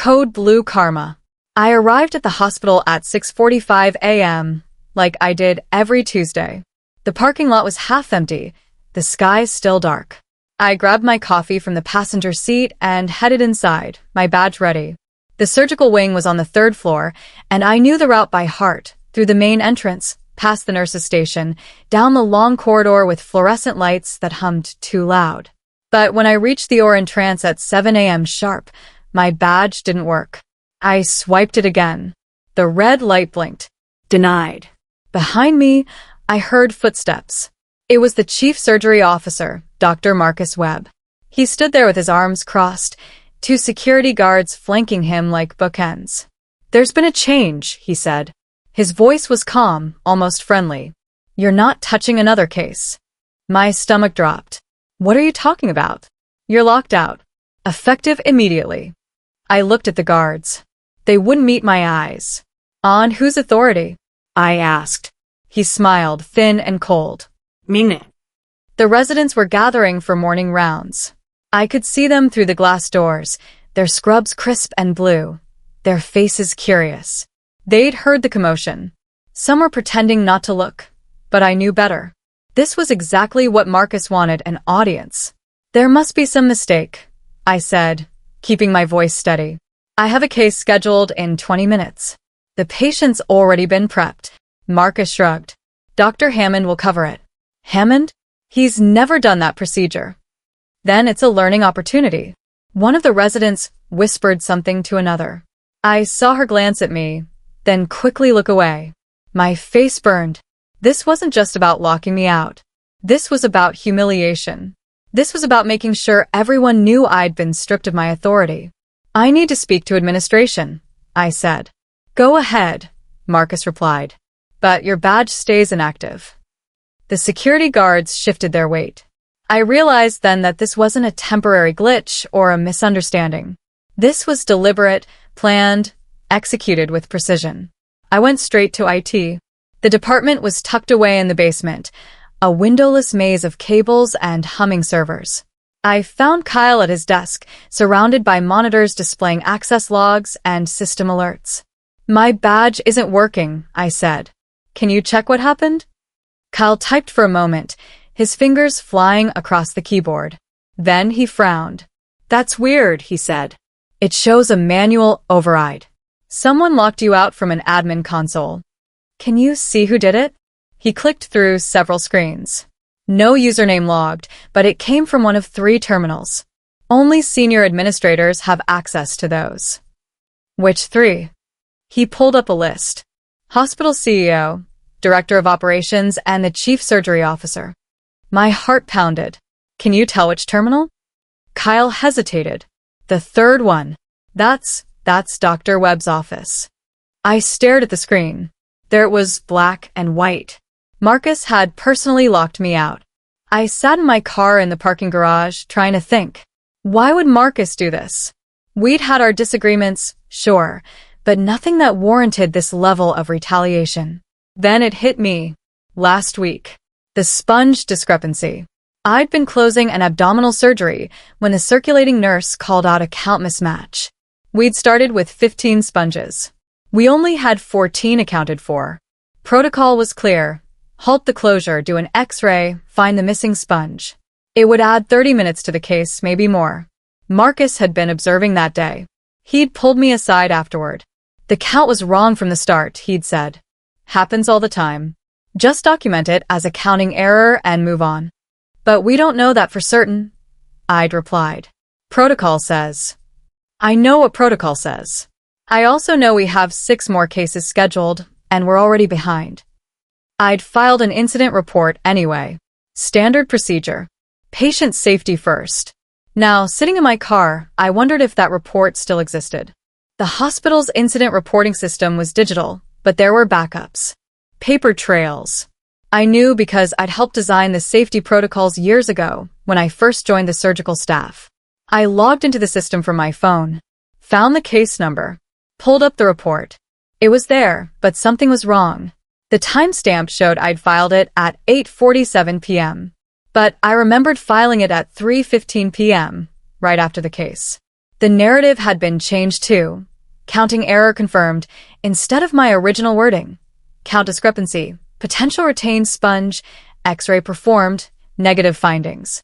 Code Blue Karma. I arrived at the hospital at 6:45 a.m., like I did every Tuesday. The parking lot was half empty, the sky still dark. I grabbed my coffee from the passenger seat and headed inside, my badge ready. The surgical wing was on the third floor, and I knew the route by heart, through the main entrance, past the nurse's station, down the long corridor with fluorescent lights that hummed too loud. But when I reached the entrance at 7 a.m. sharp, my badge didn't work. I swiped it again. The red light blinked. Denied. Behind me, I heard footsteps. It was the chief surgery officer, Dr. Marcus Webb. He stood there with his arms crossed, two security guards flanking him like bookends. "There's been a change," he said. His voice was calm, almost friendly. "You're not touching another case." My stomach dropped. "What are you talking about?" "You're locked out. Effective immediately." I looked at the guards. They wouldn't meet my eyes. "On whose authority?" I asked. He smiled, thin and cold. "Mean it." The residents were gathering for morning rounds. I could see them through the glass doors, their scrubs crisp and blue, their faces curious. They'd heard the commotion. Some were pretending not to look, but I knew better. This was exactly what Marcus wanted, an audience. "There must be some mistake," I said, keeping my voice steady. "I have a case scheduled in 20 minutes. The patient's already been prepped." Marcus shrugged. "Dr. Hammond will cover it." "Hammond? He's never done that procedure." "Then it's a learning opportunity." One of the residents whispered something to another. I saw her glance at me, then quickly look away. My face burned. This wasn't just about locking me out. This was about humiliation. This was about making sure everyone knew I'd been stripped of my authority. "I need to speak to administration," I said. "Go ahead," Marcus replied. "But your badge stays inactive." The security guards shifted their weight. I realized then that this wasn't a temporary glitch or a misunderstanding. This was deliberate, planned, executed with precision. I went straight to IT. The department was tucked away in the basement, a windowless maze of cables and humming servers. I found Kyle at his desk, surrounded by monitors displaying access logs and system alerts. "My badge isn't working," I said. "Can you check what happened?" Kyle typed for a moment, his fingers flying across the keyboard. Then he frowned. "That's weird," he said. "It shows a manual override. Someone locked you out from an admin console." "Can you see who did it?" He clicked through several screens. No username logged, but it came from one of 3 terminals. Only senior administrators have access to those. "Which 3? He pulled up a list. Hospital CEO, Director of Operations, and the Chief Surgery Officer. My heart pounded. "Can you tell which terminal?" Kyle hesitated. "The 3rd one. That's Dr. Webb's office." I stared at the screen. There it was, black and white. Marcus had personally locked me out. I sat in my car in the parking garage, trying to think. Why would Marcus do this? We'd had our disagreements, sure, but nothing that warranted this level of retaliation. Then it hit me. Last week. The sponge discrepancy. I'd been closing an abdominal surgery when the circulating nurse called out a count mismatch. We'd started with 15 sponges. We only had 14 accounted for. Protocol was clear. Halt the closure, do an X-ray, find the missing sponge. It would add 30 minutes to the case, maybe more. Marcus had been observing that day. He'd pulled me aside afterward. "The count was wrong from the start," he'd said. "Happens all the time. Just document it as a counting error and move on." "But we don't know that for certain," I'd replied. "Protocol says." I know what protocol says. I also know we have 6 more cases scheduled, and we're already behind. I'd filed an incident report anyway. Standard procedure. Patient safety first. Now, sitting in my car, I wondered if that report still existed. The hospital's incident reporting system was digital, but there were backups. Paper trails. I knew because I'd helped design the safety protocols years ago when I first joined the surgical staff. I logged into the system from my phone, found the case number, pulled up the report. It was there, but something was wrong. The timestamp showed I'd filed it at 8:47 p.m. But I remembered filing it at 3:15 p.m., right after the case. The narrative had been changed too. Counting error confirmed instead of my original wording. Count discrepancy. Potential retained sponge. X-ray performed. Negative findings.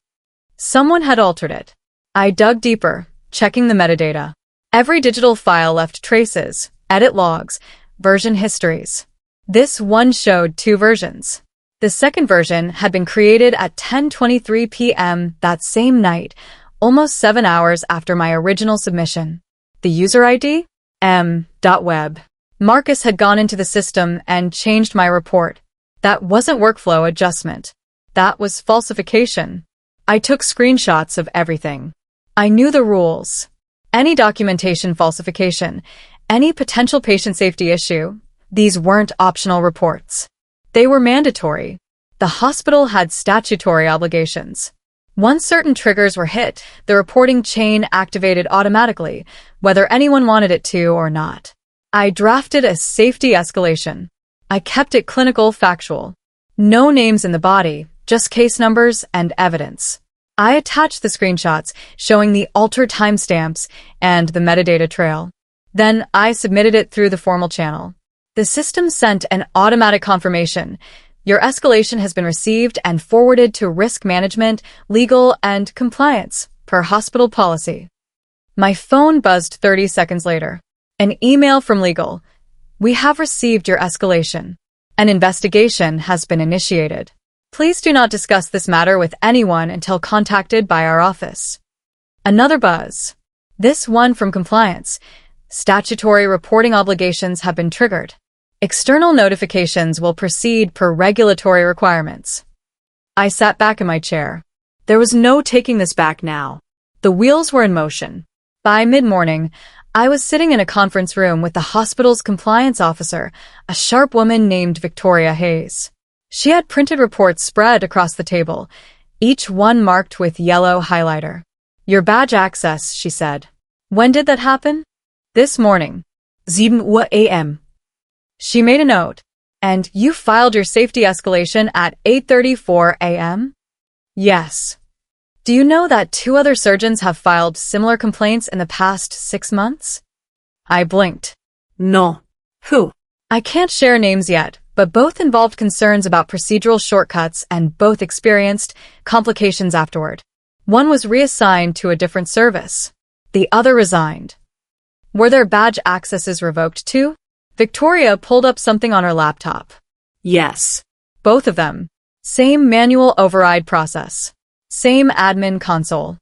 Someone had altered it. I dug deeper, checking the metadata. Every digital file left traces, edit logs, version histories. This one showed two versions. The second version had been created at 10:23 p.m. that same night, almost 7 hours after my original submission. The user ID? M.Web. Marcus had gone into the system and changed my report. That wasn't workflow adjustment. That was falsification. I took screenshots of everything. I knew the rules. Any documentation falsification, any potential patient safety issue, these weren't optional reports. They were mandatory. The hospital had statutory obligations. Once certain triggers were hit, the reporting chain activated automatically, whether anyone wanted it to or not. I drafted a safety escalation. I kept it clinical factual. No names in the body, just case numbers and evidence. I attached the screenshots showing the altered timestamps and the metadata trail. Then I submitted it through the formal channel. The system sent an automatic confirmation. Your escalation has been received and forwarded to risk management, legal, and compliance, per hospital policy. My phone buzzed 30 seconds later. An email from legal. We have received your escalation. An investigation has been initiated. Please do not discuss this matter with anyone until contacted by our office. Another buzz. This one from compliance. Statutory reporting obligations have been triggered. External notifications will proceed per regulatory requirements. I sat back in my chair. There was no taking this back now. The wheels were in motion. By mid-morning, I was sitting in a conference room with the hospital's compliance officer, a sharp woman named Victoria Hayes. She had printed reports spread across the table, each one marked with yellow highlighter. Your badge access, she said. When did that happen? This morning. 7 Uhr a.m. She made a note. And you filed your safety escalation at 8:34 a.m.? Yes. Do you know that 2 other surgeons have filed similar complaints in the past 6 months? I blinked. No. Who? I can't share names yet, but both involved concerns about procedural shortcuts and both experienced complications afterward. One was reassigned to a different service. The other resigned. Were their badge accesses revoked too? Victoria pulled up something on her laptop. Yes. Both of them. Same manual override process. Same admin console.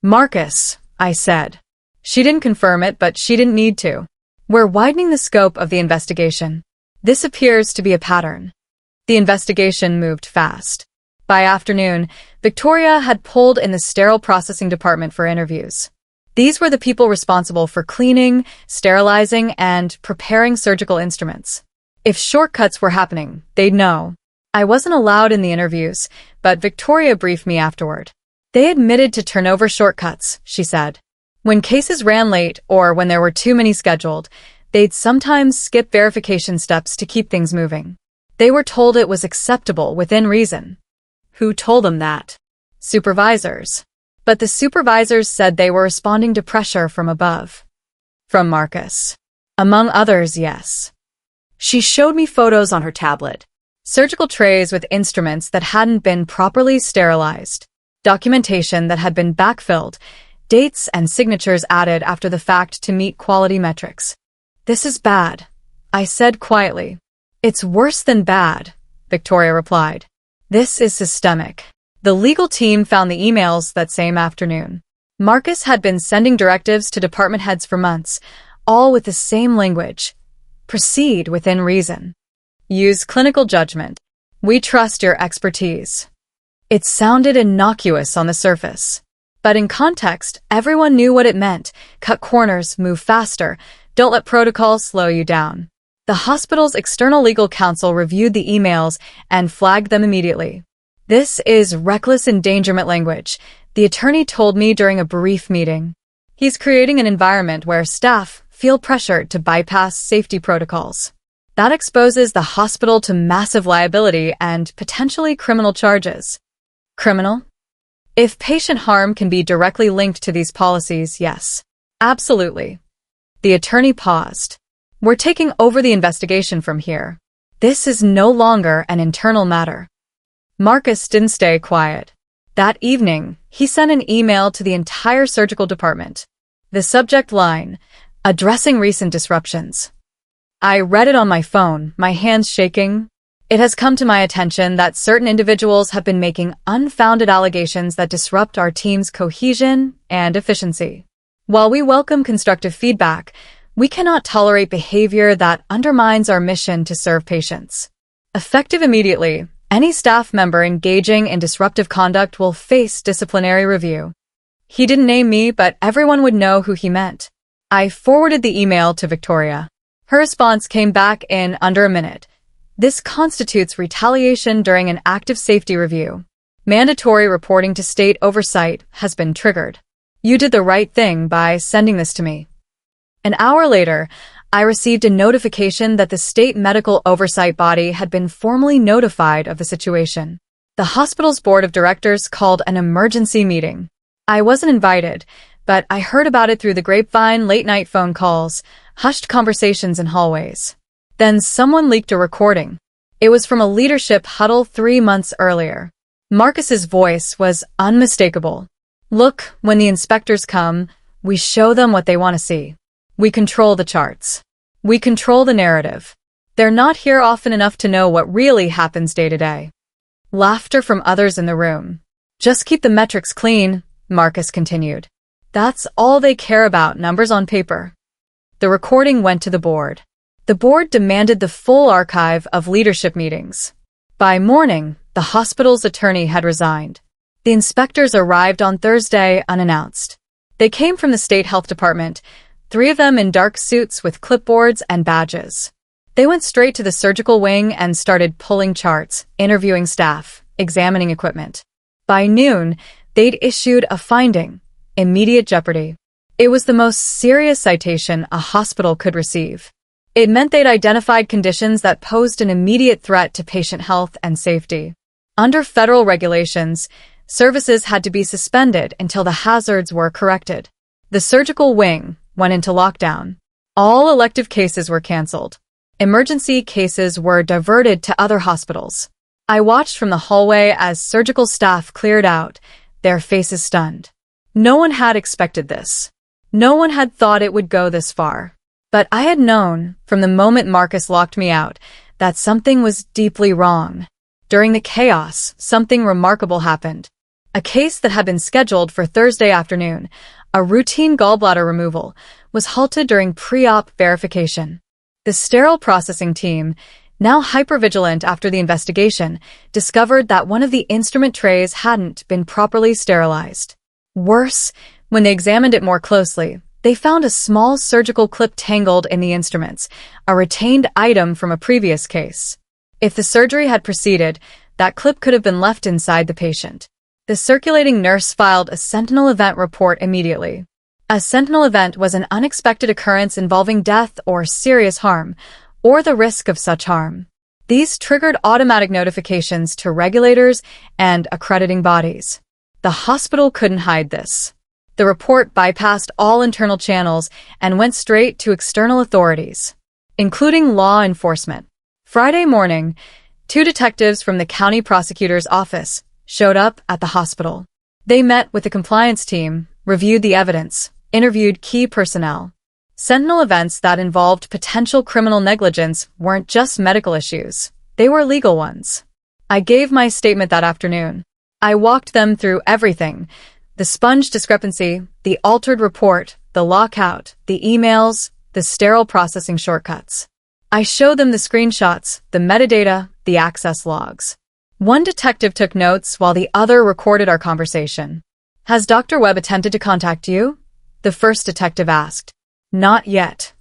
Marcus, I said. She didn't confirm it, but she didn't need to. We're widening the scope of the investigation. This appears to be a pattern. The investigation moved fast. By afternoon, Victoria had pulled in the sterile processing department for interviews. These were the people responsible for cleaning, sterilizing, and preparing surgical instruments. If shortcuts were happening, they'd know. I wasn't allowed in the interviews, but Victoria briefed me afterward. They admitted to turnover shortcuts, she said. When cases ran late or when there were too many scheduled, they'd sometimes skip verification steps to keep things moving. They were told it was acceptable within reason. Who told them that? Supervisors. But the supervisors said they were responding to pressure from above. From Marcus. Among others, yes. She showed me photos on her tablet. Surgical trays with instruments that hadn't been properly sterilized. Documentation that had been backfilled. Dates and signatures added after the fact to meet quality metrics. This is bad, I said quietly. It's worse than bad, Victoria replied. This is systemic. The legal team found the emails that same afternoon. Marcus had been sending directives to department heads for months, all with the same language. Proceed within reason. Use clinical judgment. We trust your expertise. It sounded innocuous on the surface. But in context, everyone knew what it meant. Cut corners, move faster. Don't let protocols slow you down. The hospital's external legal counsel reviewed the emails and flagged them immediately. This is reckless endangerment language, the attorney told me during a brief meeting. He's creating an environment where staff feel pressured to bypass safety protocols. That exposes the hospital to massive liability and potentially criminal charges. Criminal? If patient harm can be directly linked to these policies, yes. Absolutely. The attorney paused. We're taking over the investigation from here. This is no longer an internal matter. Marcus didn't stay quiet. That evening, he sent an email to the entire surgical department. The subject line, addressing recent disruptions. I read it on my phone, my hands shaking. It has come to my attention that certain individuals have been making unfounded allegations that disrupt our team's cohesion and efficiency. While we welcome constructive feedback, we cannot tolerate behavior that undermines our mission to serve patients. Effective immediately, any staff member engaging in disruptive conduct will face disciplinary review. He didn't name me, but everyone would know who he meant. I forwarded the email to Victoria. Her response came back in under a minute. This constitutes retaliation during an active safety review. Mandatory reporting to state oversight has been triggered. You did the right thing by sending this to me. An hour later, I received a notification that the state medical oversight body had been formally notified of the situation. The hospital's board of directors called an emergency meeting. I wasn't invited, but I heard about it through the grapevine, late-night phone calls, hushed conversations in hallways. Then someone leaked a recording. It was from a leadership huddle 3 months earlier. Marcus's voice was unmistakable. Look, when the inspectors come, we show them what they want to see. We control the charts. We control the narrative. They're not here often enough to know what really happens day to day. Laughter from others in the room. Just keep the metrics clean, Marcus continued. That's all they care about, numbers on paper. The recording went to the board. The board demanded the full archive of leadership meetings. By morning, the hospital's attorney had resigned. The inspectors arrived on Thursday unannounced. They came from the state health department, 3 of them in dark suits with clipboards and badges. They went straight to the surgical wing and started pulling charts, interviewing staff, examining equipment. By noon, they'd issued a finding, immediate jeopardy. It was the most serious citation a hospital could receive. It meant they'd identified conditions that posed an immediate threat to patient health and safety. Under federal regulations, services had to be suspended until the hazards were corrected. The surgical wing went into lockdown. All elective cases were canceled. Emergency cases were diverted to other hospitals. I watched from the hallway as surgical staff cleared out, their faces stunned. No one had expected this. No one had thought it would go this far. But I had known, from the moment Marcus locked me out, that something was deeply wrong. During the chaos, something remarkable happened. A case that had been scheduled for Thursday afternoon, a routine gallbladder removal, was halted during pre-op verification. The sterile processing team, now hypervigilant after the investigation, discovered that one of the instrument trays hadn't been properly sterilized. Worse, when they examined it more closely, they found a small surgical clip tangled in the instruments, a retained item from a previous case. If the surgery had proceeded, that clip could have been left inside the patient. The circulating nurse filed a sentinel event report immediately. A sentinel event was an unexpected occurrence involving death or serious harm, or the risk of such harm. These triggered automatic notifications to regulators and accrediting bodies. The hospital couldn't hide this. The report bypassed all internal channels and went straight to external authorities, including law enforcement. Friday morning, 2 detectives from the county prosecutor's office showed up at the hospital. They met with the compliance team, reviewed the evidence, interviewed key personnel. Sentinel events that involved potential criminal negligence weren't just medical issues. They were legal ones. I gave my statement that afternoon. I walked them through everything. The sponge discrepancy, the altered report, the lockout, the emails, the sterile processing shortcuts. I showed them the screenshots, the metadata, the access logs. One detective took notes while the other recorded our conversation. Has Dr. Webb attempted to contact you? The first detective asked. Not yet.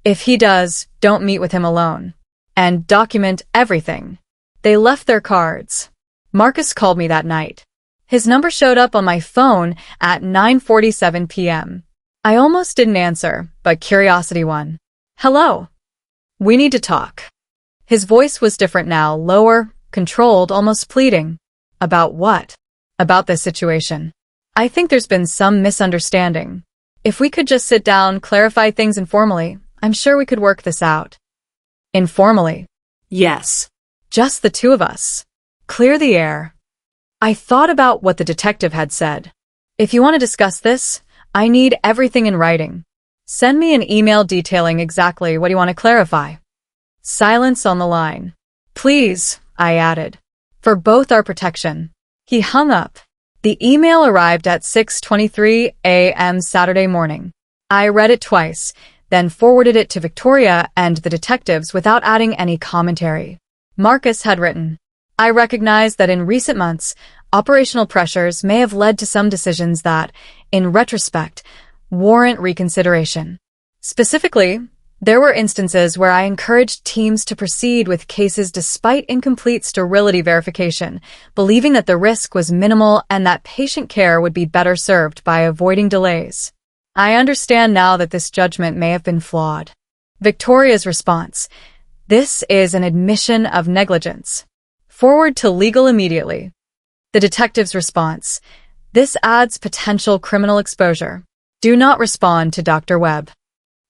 If he does, don't meet with him alone. And document everything. They left their cards. Marcus called me that night. His number showed up on my phone at 9:47 p.m. I almost didn't answer, but curiosity won. Hello. We need to talk. His voice was different now, lower, controlled, almost pleading. About what? About this situation. I think there's been some misunderstanding. If we could just sit down, clarify things informally, I'm sure we could work this out. Informally. Yes. Just the two of us. Clear the air. I thought about what the detective had said. If you want to discuss this, I need everything in writing. Send me an email detailing exactly what you want to clarify. Silence on the line. Please, I added. For both our protection. He hung up. The email arrived at 6:23 a.m. Saturday morning. I read it twice, then forwarded it to Victoria and the detectives without adding any commentary. Marcus had written, I recognize that in recent months, operational pressures may have led to some decisions that, in retrospect, warrant reconsideration. Specifically, there were instances where I encouraged teams to proceed with cases despite incomplete sterility verification, believing that the risk was minimal and that patient care would be better served by avoiding delays. I understand now that this judgment may have been flawed. Victoria's response: this is an admission of negligence. Forward to legal immediately. The detective's response: this adds potential criminal exposure. Do not respond to Dr. Webb.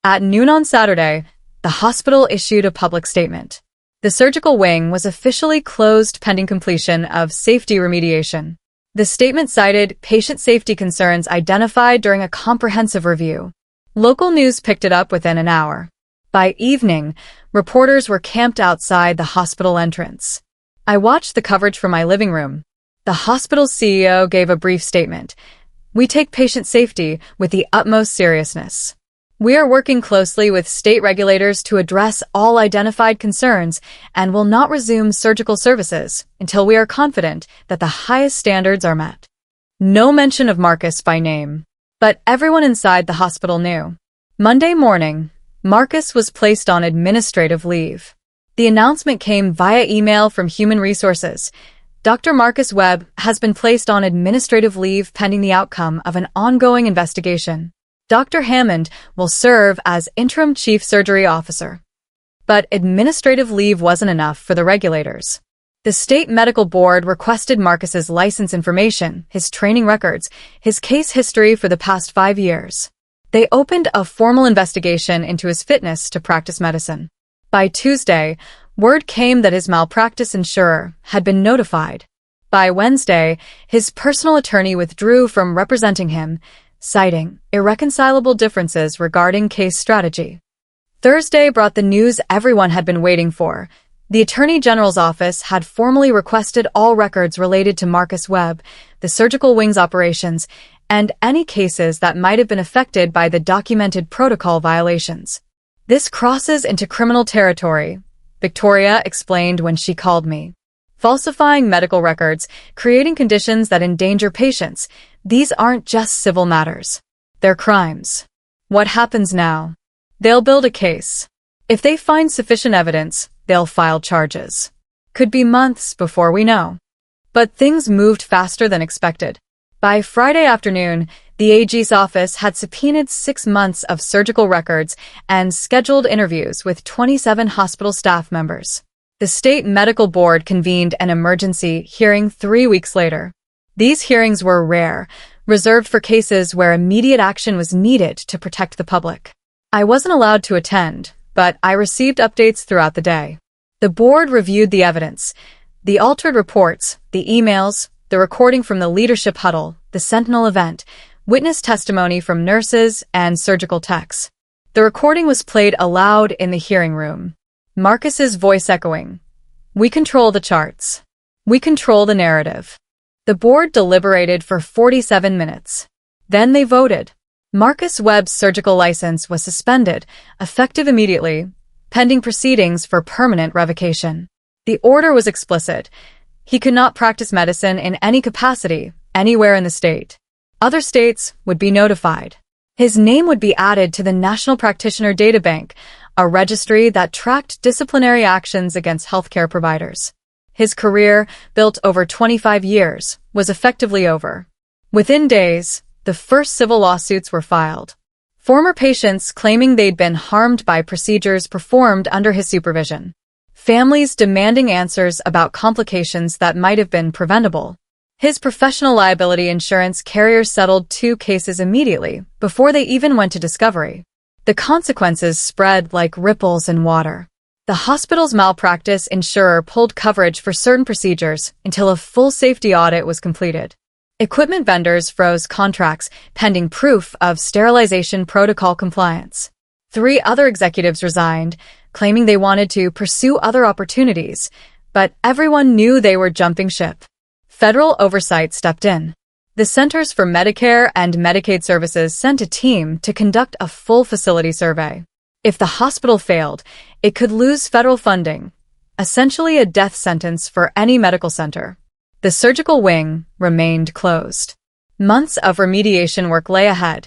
At noon on Saturday, the hospital issued a public statement. The surgical wing was officially closed pending completion of safety remediation. The statement cited patient safety concerns identified during a comprehensive review. Local news picked it up within an hour. By evening, reporters were camped outside the hospital entrance. I watched the coverage from my living room. The hospital's CEO gave a brief statement. We take patient safety with the utmost seriousness. We are working closely with state regulators to address all identified concerns and will not resume surgical services until we are confident that the highest standards are met. No mention of Marcus by name, but everyone inside the hospital knew. Monday morning, Marcus was placed on administrative leave. The announcement came via email from Human Resources. Dr. Marcus Webb has been placed on administrative leave pending the outcome of an ongoing investigation. Dr. Hammond will serve as interim chief surgery officer. But administrative leave wasn't enough for the regulators. The state medical board requested Marcus's license information, his training records, his case history for the past 5 years. They opened a formal investigation into his fitness to practice medicine. By Tuesday, word came that his malpractice insurer had been notified. By Wednesday, his personal attorney withdrew from representing him, citing irreconcilable differences regarding case strategy. Thursday brought the news everyone had been waiting for. The Attorney General's office had formally requested all records related to Marcus Webb, the surgical wing's operations, and any cases that might have been affected by the documented protocol violations. This crosses into criminal territory, Victoria explained when she called me. Falsifying medical records, creating conditions that endanger patients, these aren't just civil matters. They're crimes. What happens now? They'll build a case. If they find sufficient evidence, they'll file charges. Could be months before we know. But things moved faster than expected. By Friday afternoon, the AG's office had subpoenaed 6 months of surgical records and scheduled interviews with 27 hospital staff members. The state medical board convened an emergency hearing 3 weeks later. These hearings were rare, reserved for cases where immediate action was needed to protect the public. I wasn't allowed to attend, but I received updates throughout the day. The board reviewed the evidence, the altered reports, the emails, the recording from the leadership huddle, the Sentinel event, witness testimony from nurses and surgical techs. The recording was played aloud in the hearing room. Marcus's voice echoing. We control the charts. We control the narrative. The board deliberated for 47 minutes. Then they voted. Marcus Webb's surgical license was suspended, effective immediately, pending proceedings for permanent revocation. The order was explicit. He could not practice medicine in any capacity, anywhere in the state. Other states would be notified. His name would be added to the National Practitioner Databank, a registry that tracked disciplinary actions against healthcare providers. His career, built over 25 years, was effectively over. Within days, the first civil lawsuits were filed. Former patients claiming they'd been harmed by procedures performed under his supervision. Families demanding answers about complications that might have been preventable. His professional liability insurance carrier settled 2 cases immediately, before they even went to discovery. The consequences spread like ripples in water. The hospital's malpractice insurer pulled coverage for certain procedures until a full safety audit was completed. Equipment vendors froze contracts pending proof of sterilization protocol compliance. 3 other executives resigned, claiming they wanted to pursue other opportunities, but everyone knew they were jumping ship. Federal oversight stepped in. The Centers for Medicare and Medicaid Services sent a team to conduct a full facility survey. If the hospital failed, it could lose federal funding, essentially a death sentence for any medical center. The surgical wing remained closed. Months of remediation work lay ahead.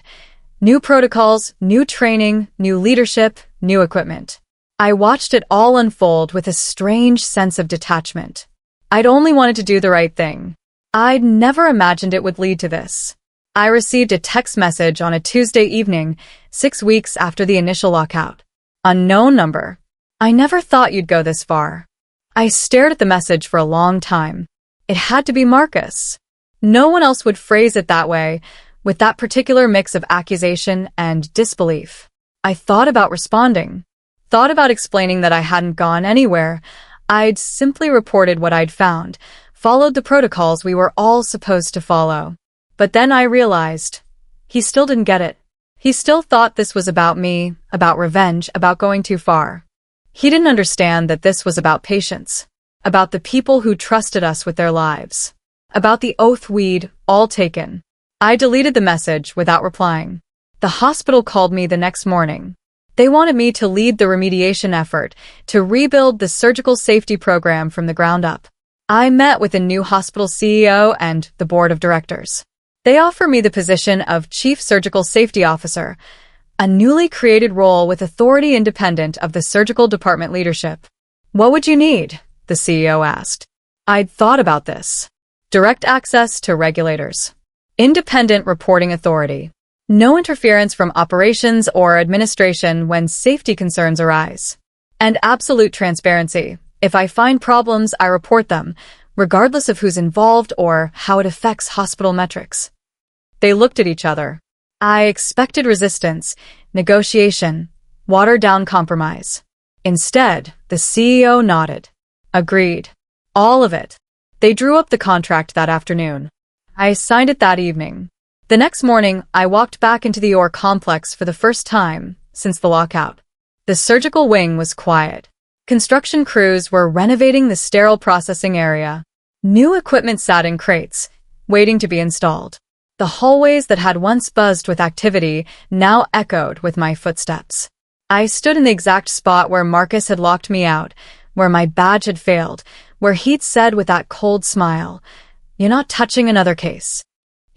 New protocols, new training, new leadership, new equipment. I watched it all unfold with a strange sense of detachment. I'd only wanted to do the right thing. I'd never imagined it would lead to this. I received a text message on a Tuesday evening, 6 weeks after the initial lockout. Unknown number. I never thought you'd go this far. I stared at the message for a long time. It had to be Marcus. No one else would phrase it that way, with that particular mix of accusation and disbelief. I thought about responding. Thought about explaining that I hadn't gone anywhere. I'd simply reported what I'd found, followed the protocols we were all supposed to follow. But then I realized, he still didn't get it. He still thought this was about me, about revenge, about going too far. He didn't understand that this was about patience, about the people who trusted us with their lives, about the oath we'd all taken. I deleted the message without replying. The hospital called me the next morning. They wanted me to lead the remediation effort, to rebuild the surgical safety program from the ground up. I met with a new hospital CEO and the board of directors. They offered me the position of Chief Surgical Safety Officer, a newly created role with authority independent of the surgical department leadership. What would you need? The CEO asked. I'd thought about this. Direct access to regulators. Independent reporting authority. No interference from operations or administration when safety concerns arise. And absolute transparency. If I find problems, I report them, regardless of who's involved or how it affects hospital metrics. They looked at each other. I expected resistance, negotiation, watered-down compromise. Instead, the CEO nodded. Agreed. All of it. They drew up the contract that afternoon. I signed it that evening. The next morning, I walked back into the OR complex for the first time since the lockout. The surgical wing was quiet. Construction crews were renovating the sterile processing area. New equipment sat in crates, waiting to be installed. The hallways that had once buzzed with activity now echoed with my footsteps. I stood in the exact spot where Marcus had locked me out, where my badge had failed, where he'd said with that cold smile, "You're not touching another case."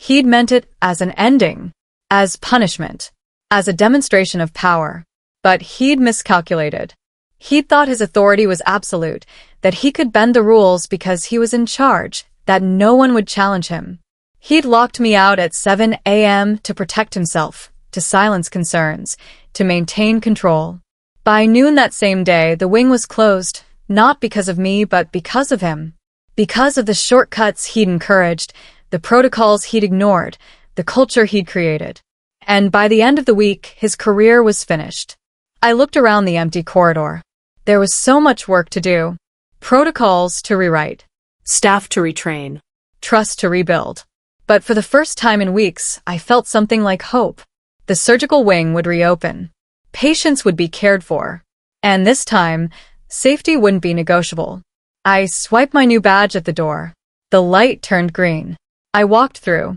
He'd meant it as an ending, as punishment, as a demonstration of power. But he'd miscalculated. He'd thought his authority was absolute, that he could bend the rules because he was in charge, that no one would challenge him. He'd locked me out at 7 a.m. to protect himself, to silence concerns, to maintain control. By noon that same day, the wing was closed, not because of me, but because of him. Because of the shortcuts he'd encouraged, the protocols he'd ignored, the culture he'd created. And by the end of the week, his career was finished. I looked around the empty corridor. There was so much work to do. Protocols to rewrite. Staff to retrain. Trust to rebuild. But for the first time in weeks, I felt something like hope. The surgical wing would reopen. Patients would be cared for. And this time, safety wouldn't be negotiable. I swiped my new badge at the door. The light turned green. I walked through.